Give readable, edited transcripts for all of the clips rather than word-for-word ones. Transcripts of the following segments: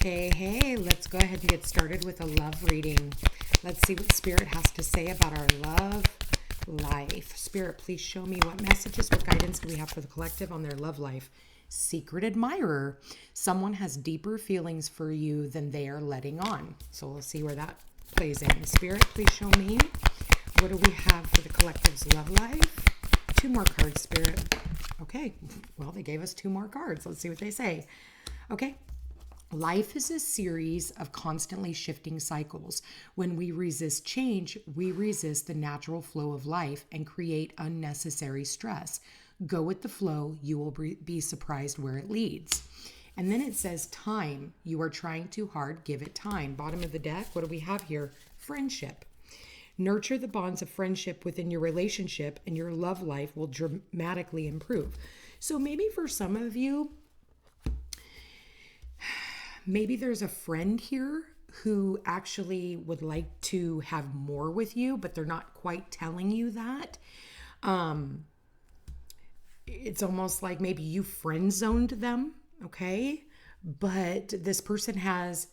Hey, let's go ahead and get started with a love reading. Let's see what Spirit has to say about our love life. Spirit, please show me what messages, what guidance do we have for the collective on their love life. Secret admirer. Someone has deeper feelings for you than they are letting on. So we'll see where that plays in. Spirit, please show me what do we have for the collective's love life. 2 more cards, Spirit. Okay, well, they gave us 2 more cards. Let's see what they say. Okay. Life is a series of constantly shifting cycles. When we resist change, we resist the natural flow of life and create unnecessary stress. Go with the flow. You will be surprised where it leads. And then it says time. You are trying too hard. Give it time. Bottom of the deck, what do we have here? Friendship. Nurture the bonds of friendship within your relationship and your love life will dramatically improve. So maybe for some of you, maybe there's a friend here who actually would like to have more with you, but they're not quite telling you that. It's almost like maybe you friend zoned them, okay? But this person has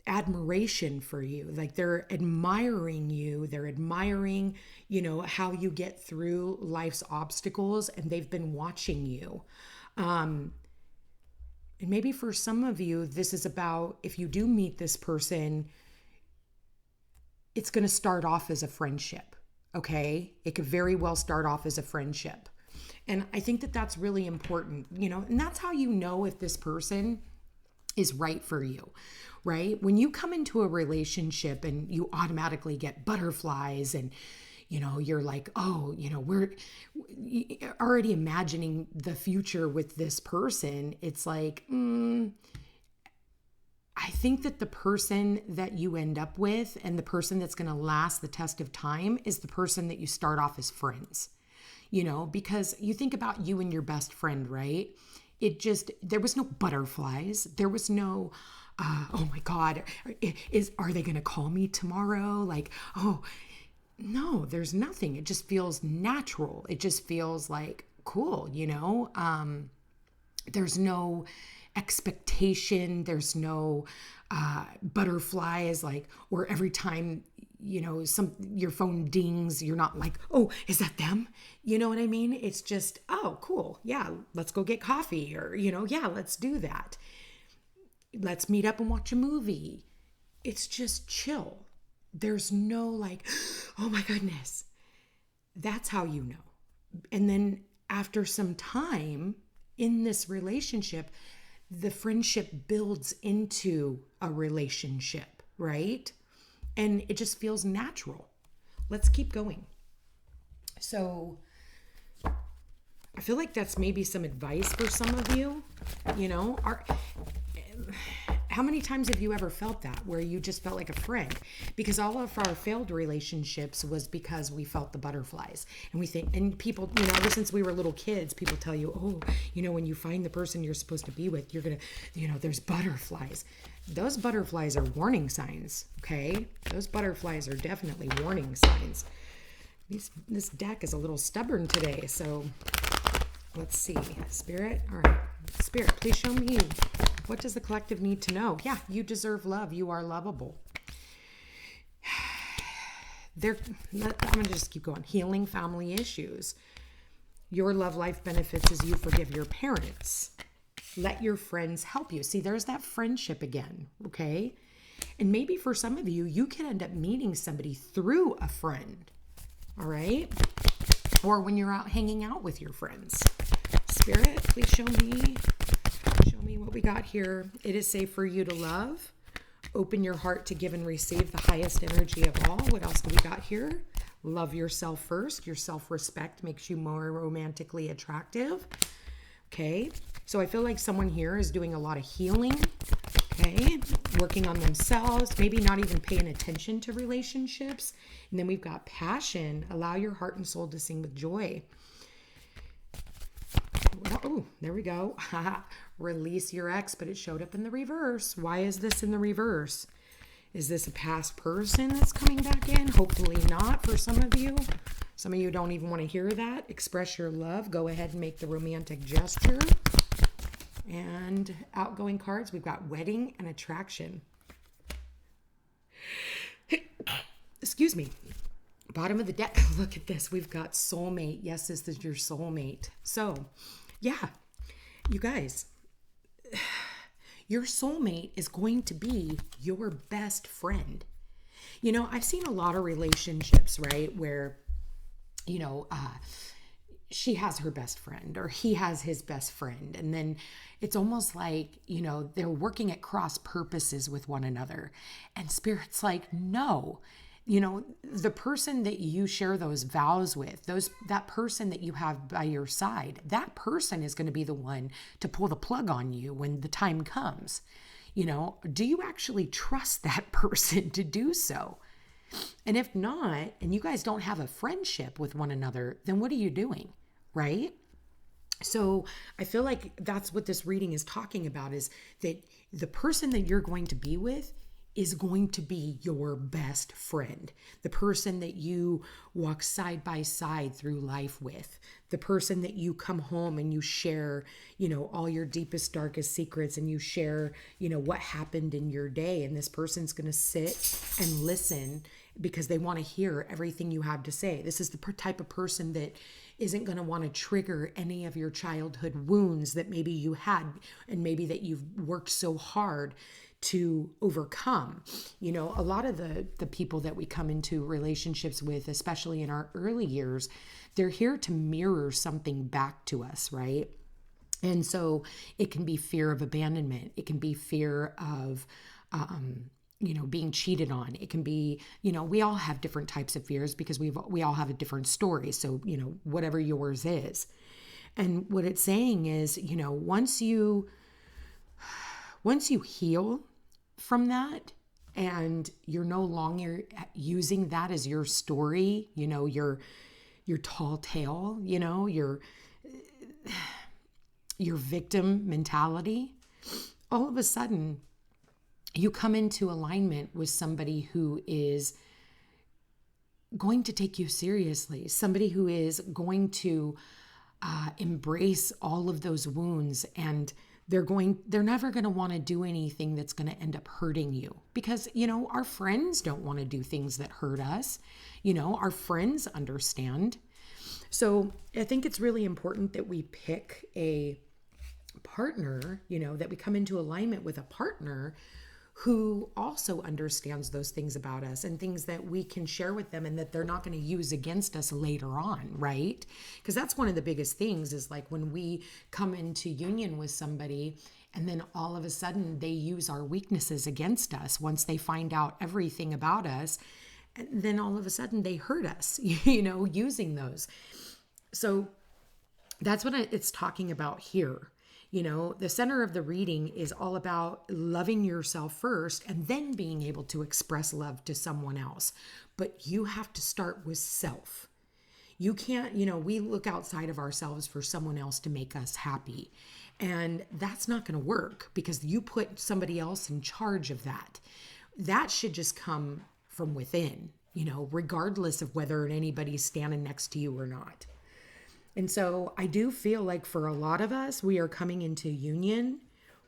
admiration for you. Like they're admiring you. They're admiring, how you get through life's obstacles, and they've been watching you. And maybe for some of you, this is about if you do meet this person, it's going to start off as a friendship, okay? It could very well start off as a friendship. And I think that that's really important, and that's how you know if this person is right for you, right? When you come into a relationship and you automatically get butterflies and you're like, we're already imagining the future with this person. It's like, I think that the person that you end up with and the person that's going to last the test of time is the person that you start off as friends, because you think about you and your best friend, right? There was no butterflies. There was no, oh my God, are they going to call me tomorrow? Like, no, there's nothing. It just feels natural. It just feels like cool, There's no expectation. There's no butterflies, or every time, your phone dings, you're not like, oh, is that them? You know what I mean? It's just, oh, cool. Yeah, let's go get coffee or, yeah, let's do that. Let's meet up and watch a movie. It's just chill. There's no like, oh my goodness. That's how you know. And then after some time in this relationship, the friendship builds into a relationship, right? And it just feels natural. Let's keep going. So I feel like that's maybe some advice for some of you, how many times have you ever felt that where you just felt like a friend? Because all of our failed relationships was because we felt the butterflies. And we think, and people, ever since we were little kids, people tell you, when you find the person you're supposed to be with, you're going to, there's butterflies. Those butterflies are warning signs, okay? Those butterflies are definitely warning signs. This deck is a little stubborn today, so let's see. Spirit, all right. Spirit, please show me. What does the collective need to know? Yeah, you deserve love. You are lovable. I'm going to just keep going. Healing family issues. Your love life benefits as you forgive your parents. Let your friends help you. See, there's that friendship again, okay? And maybe for some of you, you can end up meeting somebody through a friend, all right? Or when you're out hanging out with your friends. Spirit, please show me what we got here. It is safe for you to love. Open your heart to give and receive the highest energy of all. What else do we got here? Love yourself first. Your self-respect makes you more romantically attractive. Okay. So I feel like someone here is doing a lot of healing. Okay. Working on themselves. Maybe not even paying attention to relationships. And then we've got passion. Allow your heart and soul to sing with joy. Oh, there we go. Release your ex, but it showed up in the reverse. Why is this in the reverse? Is this a past person that's coming back in? Hopefully not for some of you. Some of you don't even want to hear that. Express your love. Go ahead and make the romantic gesture. And outgoing cards, we've got wedding and attraction. Excuse me. Bottom of the deck, look at this. We've got soulmate. Yes, this is your soulmate. So, yeah, you guys, your soulmate is going to be your best friend. You know, I've seen a lot of relationships, right, where, you know, she has her best friend or he has his best friend. And then it's almost like, you know, they're working at cross purposes with one another. And Spirit's like, no, you know, the person that you share those vows with, that person that you have by your side, that person is going to be the one to pull the plug on you when the time comes. You know, do you actually trust that person to do so? And if not, and you guys don't have a friendship with one another, then what are you doing? Right? So I feel like that's what this reading is talking about, is that the person that you're going to be with is going to be your best friend, the person that you walk side by side through life with, the person that you come home and you share, you know, all your deepest, darkest secrets, and you share, you know, what happened in your day. And this person's going to sit and listen because they want to hear everything you have to say. This is the type of person that isn't going to want to trigger any of your childhood wounds that maybe you had and maybe that you've worked so hard to overcome. You know, a lot of the people that we come into relationships with, especially in our early years, they're here to mirror something back to us, right? And so it can be fear of abandonment. It can be fear of, you know, being cheated on. It can be, you know, we all have different types of fears because we all have a different story. So, you know, whatever yours is. And what it's saying is, you know, once you heal from that and you're no longer using that as your story, you know, your tall tale, you know, your victim mentality, all of a sudden you come into alignment with somebody who is going to take you seriously, somebody who is going to embrace all of those wounds, and they're never going to want to do anything that's going to end up hurting you, because, you know, our friends don't want to do things that hurt us. You know, our friends understand. So I think it's really important that we pick a partner, you know, that we come into alignment with a partner who also understands those things about us and things that we can share with them and that they're not going to use against us later on, right? Because that's one of the biggest things, is like when we come into union with somebody and then all of a sudden they use our weaknesses against us once they find out everything about us, and then all of a sudden they hurt us, you know, using those. So that's what it's talking about here. You know, the center of the reading is all about loving yourself first and then being able to express love to someone else. But you have to start with self. You can't, you know, we look outside of ourselves for someone else to make us happy. And that's not going to work because you put somebody else in charge of that. That should just come from within, you know, regardless of whether anybody's standing next to you or not. And so I do feel like for a lot of us, we are coming into union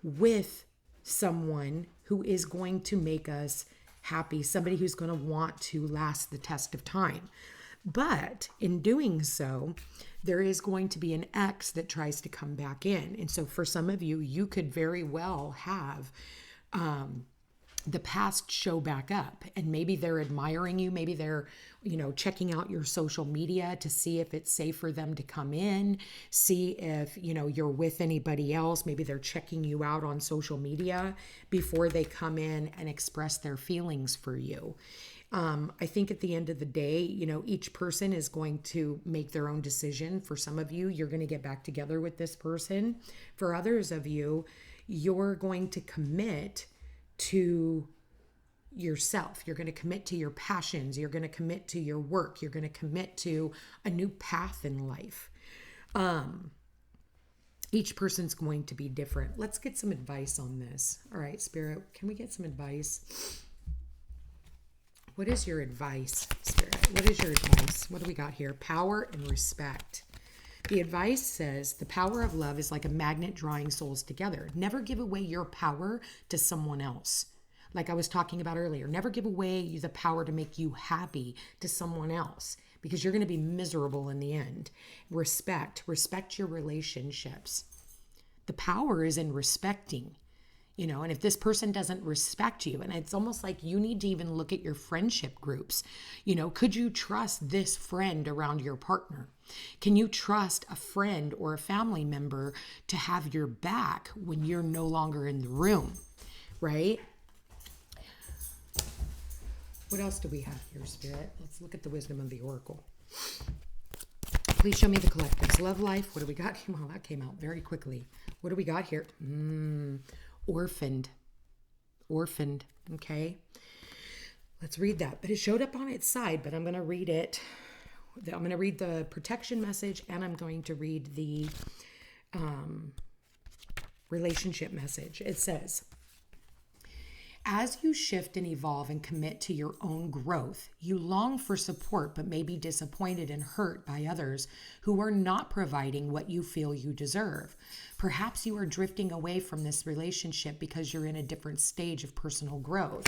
with someone who is going to make us happy, somebody who's going to want to last the test of time. But in doing so, there is going to be an ex that tries to come back in. And so for some of you, you could very well have the past show back up, and maybe they're admiring you. Maybe they're, you know, checking out your social media to see if it's safe for them to come in, see if, you know, you're with anybody else. Maybe they're checking you out on social media before they come in and express their feelings for you. I think at the end of the day, you know, each person is going to make their own decision. For some of you, you're going to get back together with this person. For others of you, you're going to commit to yourself. You're going to commit to your passions. You're going to commit to your work. You're going to commit to a new path in life. Each person's going to be different. Let's get some advice on this. All right, Spirit, can we get some advice? What is your advice, Spirit? What is your advice? What do we got here? Power and respect. The advice says the power of love is like a magnet drawing souls together. Never give away your power to someone else. Like I was talking about earlier, never give away the power to make you happy to someone else, because you're going to be miserable in the end. Respect your relationships. The power is in respecting. And if this person doesn't respect you, and it's almost like you need to even look at your friendship groups. Could you trust this friend around your partner? Can you trust a friend or a family member to have your back when you're no longer in the room, right? What else do we have here, Spirit? Let's look at the wisdom of the Oracle. Please show me the collectives. Love life. What do we got? Well, that came out very quickly. What do we got here? Orphaned. Okay. Let's read that. But it showed up on its side, but I'm going to read it. I'm going to read the protection message, and I'm going to read the relationship message. It says, as you shift and evolve and commit to your own growth, you long for support but may be disappointed and hurt by others who are not providing what you feel you deserve. Perhaps you are drifting away from this relationship because you're in a different stage of personal growth.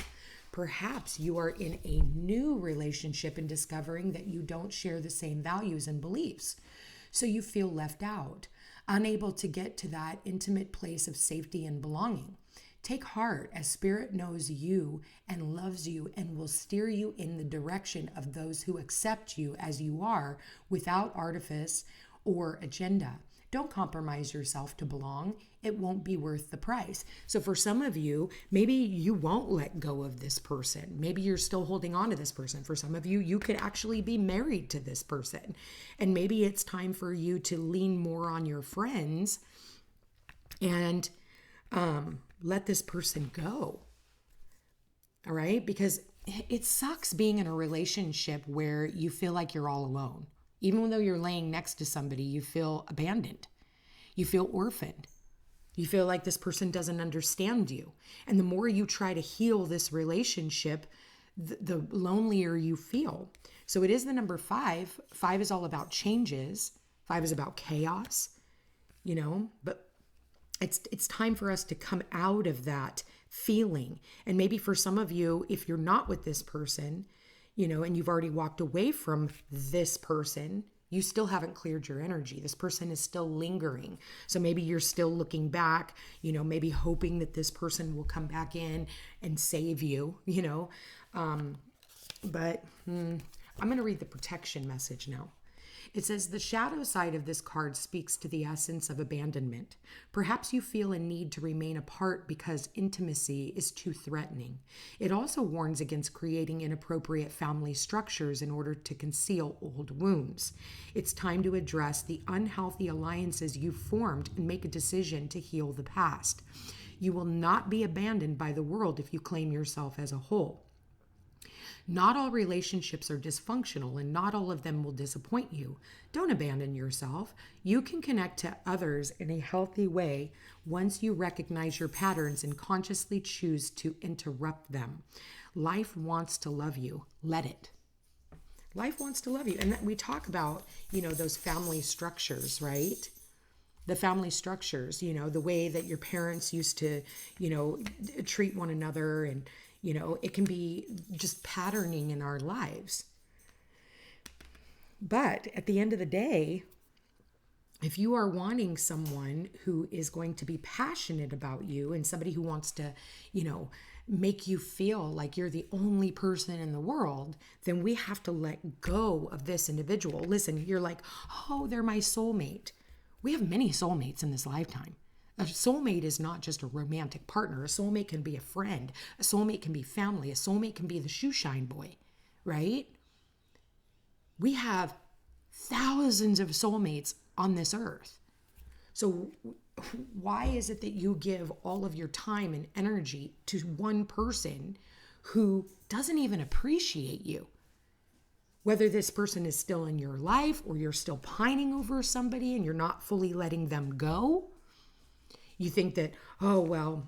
Perhaps you are in a new relationship and discovering that you don't share the same values and beliefs. So you feel left out, unable to get to that intimate place of safety and belonging. Take heart, as Spirit knows you and loves you and will steer you in the direction of those who accept you as you are without artifice or agenda. Don't compromise yourself to belong. It won't be worth the price. So for some of you, maybe you won't let go of this person. Maybe you're still holding on to this person. For some of you, you could actually be married to this person. And maybe it's time for you to lean more on your friends and let this person go. All right? Because it sucks being in a relationship where you feel like you're all alone. Even though you're laying next to somebody, you feel abandoned. You feel orphaned. You feel like this person doesn't understand you. And the more you try to heal this relationship, the lonelier you feel. So it is the number 5. 5 is all about changes. 5 is about chaos, but it's time for us to come out of that feeling. And maybe for some of you, if you're not with this person, and you've already walked away from this person, you still haven't cleared your energy. This person is still lingering. So maybe you're still looking back, maybe hoping that this person will come back in and save you, but I'm going to read the protection message now. It says, the shadow side of this card speaks to the essence of abandonment. Perhaps you feel a need to remain apart because intimacy is too threatening. It also warns against creating inappropriate family structures in order to conceal old wounds. It's time to address the unhealthy alliances you've formed and make a decision to heal the past. You will not be abandoned by the world if you claim yourself as a whole. Not all relationships are dysfunctional, and not all of them will disappoint you. Don't abandon yourself. You can connect to others in a healthy way once you recognize your patterns and consciously choose to interrupt them. Life wants to love you. Let it. Life wants to love you. And we talk about, those family structures, right? The family structures, the way that your parents used to, treat one another, and it can be just patterning in our lives. But at the end of the day, if you are wanting someone who is going to be passionate about you and somebody who wants to, make you feel like you're the only person in the world, then we have to let go of this individual. Listen, you're like, oh, they're my soulmate. We have many soulmates in this lifetime. A soulmate is not just a romantic partner. A soulmate can be a friend. A soulmate can be family. A soulmate can be the shoe shine boy, right? We have thousands of soulmates on this earth. So why is it that you give all of your time and energy to one person who doesn't even appreciate you? Whether this person is still in your life or you're still pining over somebody and you're not fully letting them go, you think that, oh, well,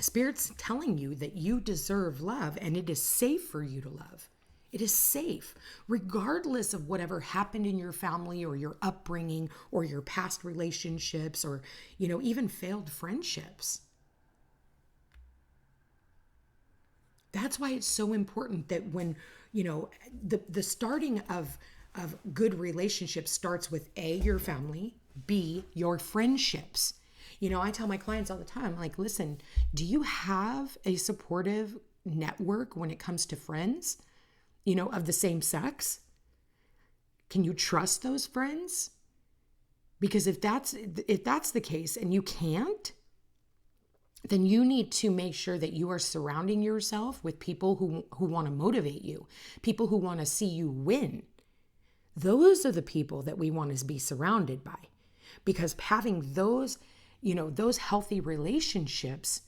Spirit's telling you that you deserve love and it is safe for you to love. It is safe, regardless of whatever happened in your family or your upbringing or your past relationships or, even failed friendships. That's why it's so important that when, the starting of good relationships starts with A, your family, B, your friendships. I tell my clients all the time, like, listen, do you have a supportive network when it comes to friends? Of the same sex? Can you trust those friends? Because if that's the case and you can't, then you need to make sure that you are surrounding yourself with people who want to motivate you, people who want to see you win. Those are the people that we want to be surrounded by. Because having those healthy relationships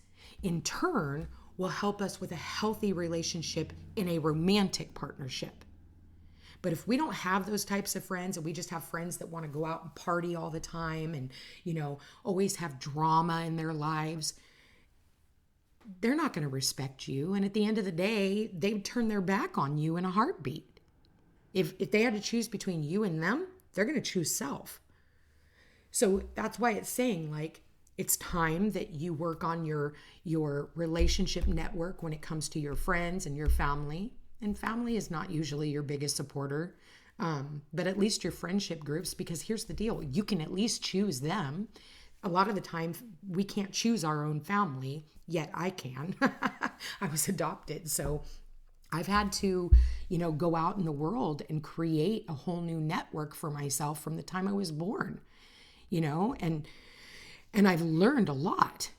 in turn will help us with a healthy relationship in a romantic partnership. But if we don't have those types of friends and we just have friends that want to go out and party all the time and, always have drama in their lives, they're not going to respect you. And at the end of the day, they'd turn their back on you in a heartbeat. If they had to choose between you and them, they're going to choose self. So that's why it's saying, like, it's time that you work on your relationship network when it comes to your friends and your family. And family is not usually your biggest supporter, but at least your friendship groups, because here's the deal. You can at least choose them. A lot of the time, we can't choose our own family, yet I can. I was adopted, so I've had to, go out in the world and create a whole new network for myself from the time I was born, and I've learned a lot,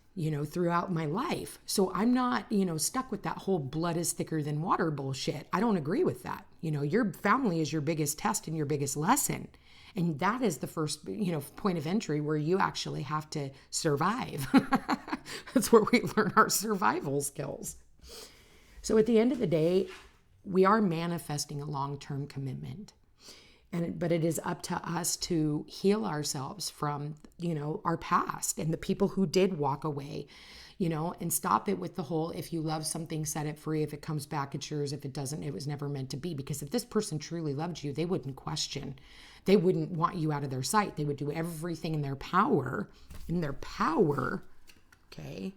throughout my life. So I'm not, stuck with that whole blood is thicker than water bullshit. I don't agree with that. Your family is your biggest test and your biggest lesson. And that is the first, point of entry where you actually have to survive. That's where we learn our survival skills. So at the end of the day, we are manifesting a long-term commitment. But it is up to us to heal ourselves from, our past and the people who did walk away, and stop it with the whole, if you love something, set it free. If it comes back, it's yours. If it doesn't, it was never meant to be. Because if this person truly loved you, they wouldn't question. They wouldn't want you out of their sight. They would do everything in their power, okay,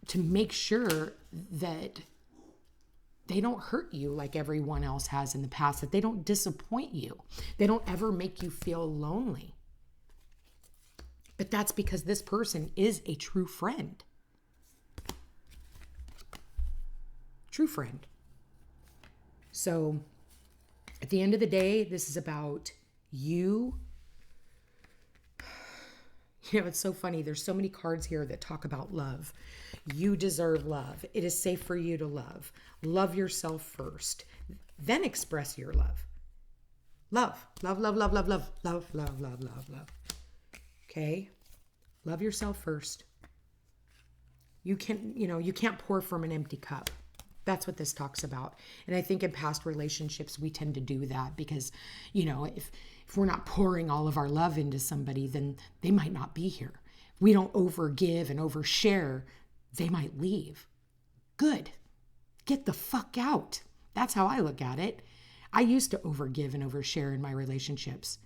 to make sure that they don't hurt you like everyone else has in the past, that they don't disappoint you. They don't ever make you feel lonely. But that's because this person is a true friend. True friend. So at the end of the day, this is about you. It's so funny. There's so many cards here that talk about love. You deserve love. It is safe for you to love. Love yourself first. Then express your love. Love. Love, love, love, love, love, love, love, love, love, love. Okay? Love yourself first. You can't pour from an empty cup. That's what this talks about. And I think in past relationships, we tend to do that because, if we're not pouring all of our love into somebody, then they might not be here. If we don't overgive and overshare, they might leave. Good. Get the fuck out. That's how I look at it. I used to overgive and overshare in my relationships,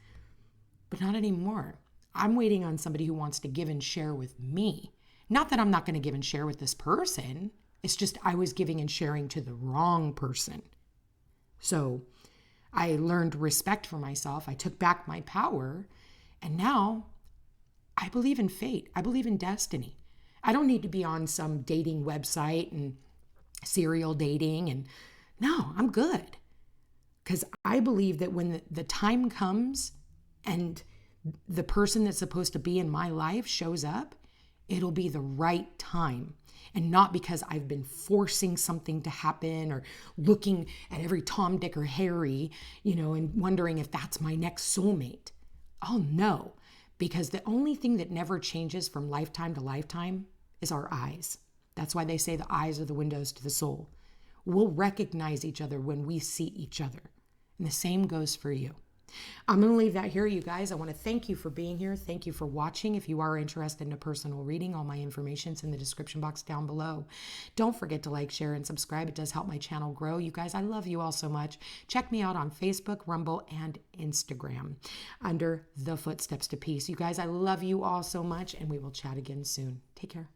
but not anymore. I'm waiting on somebody who wants to give and share with me. Not that I'm not going to give and share with this person. It's just I was giving and sharing to the wrong person. So I learned respect for myself. I took back my power. And now I believe in fate. I believe in destiny. I don't need to be on some dating website and serial dating. And no, I'm good. Because I believe that when the time comes and the person that's supposed to be in my life shows up, it'll be the right time. And not because I've been forcing something to happen or looking at every Tom, Dick, or Harry, and wondering if that's my next soulmate. Oh no, because the only thing that never changes from lifetime to lifetime is our eyes. That's why they say the eyes are the windows to the soul. We'll recognize each other when we see each other. And the same goes for you. I'm going to leave that here, you guys. I want to thank you for being here. Thank you for watching. If you are interested in a personal reading, all my information's in the description box down below. Don't forget to like, share, and subscribe. It does help my channel grow. You guys, I love you all so much. Check me out on Facebook, Rumble, and Instagram under The Footsteps to Peace. You guys, I love you all so much, and we will chat again soon. Take care.